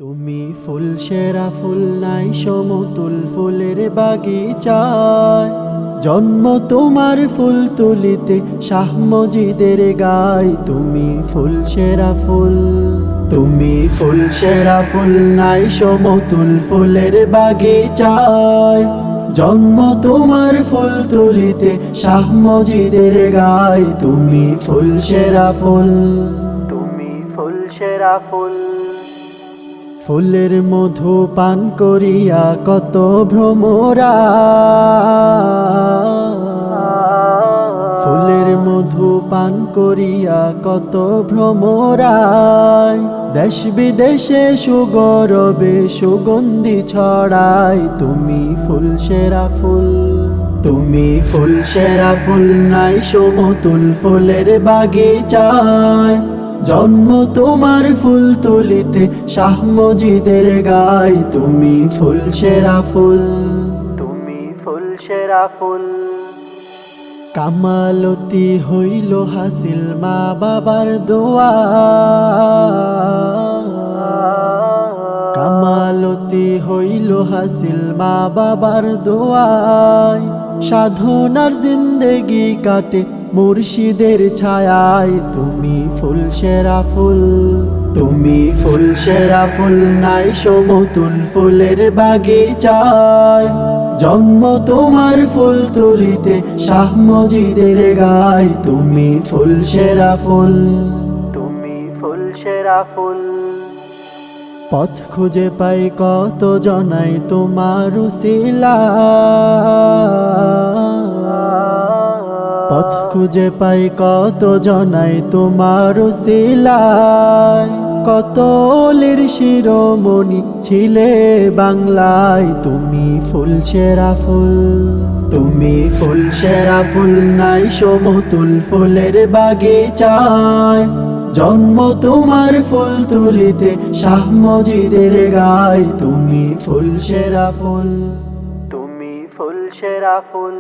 তুমি ফুল সেরা ফুল নাই সমতুল ফুলের বাগিচায় জন্ম তোমার ফুল তুলিতে শাহ মজিদের গায়। তুমি ফুল সেরা ফুল, তুমি ফুল সেরা ফুল নাই সমতুল ফুলের বাগিচায় জন্ম তোমার ফুল তুলিতে শাহ মজিদের গায়। তুমি ফুল সেরা ফুল, তুমি ফুল সেরা ফুল। ফুলের মধু পান করিয়া কত ভ্রমরা, ফুলের মধু পান করিয়া কত ভ্রমরায় দেশ বিদেশে সুগরবে সুগন্ধি ছড়ায়। তুমি ফুল সেরা ফুল, তুমি ফুল সেরা ফুল নাই সমতুল ফুলের বাগিচায় জন্ম তোমার ফুল তুলিতে শাহ মজিদের গায়। তুমি ফুল সেরা ফুল, তুমি ফুল সেরা ফুল। কামালতি হইল হাসিল মা বাবার দোয়া, কামালতি হইল হাসিল মা বাবার দোয়ায় সাধনার জিন্দেগি কাটে মুর্শিদের ছায়ায়। তুমি ফুল সেরা ফুল, তুমি ফুল সেরা ফুল নাই সমতুল ফুলের বাগিচায় জন্ম তোমার ফুল তুলিতে শাহ মজিদের গায়। তুমি ফুল সেরা ফুল, তুমি ফুল সেরা ফুল। পথ খুঁজে পাই কত জনাই তোমার উসিলা, পথ খুঁজে পাই কত জনাই তোমার উসিলায় কত ওলির শিরোমণি ছিলে বাংলায়। তুমি ফুল সেরা ফুল, তুমি ফুল সেরা ফুল নাই সমতুল ফুলের বাগিচায় জন্ম তোমার ফুল তুলিতে শাহ মজিদের গায়। তুমি ফুল সেরা ফুল, তুমি ফুল সেরা ফুল।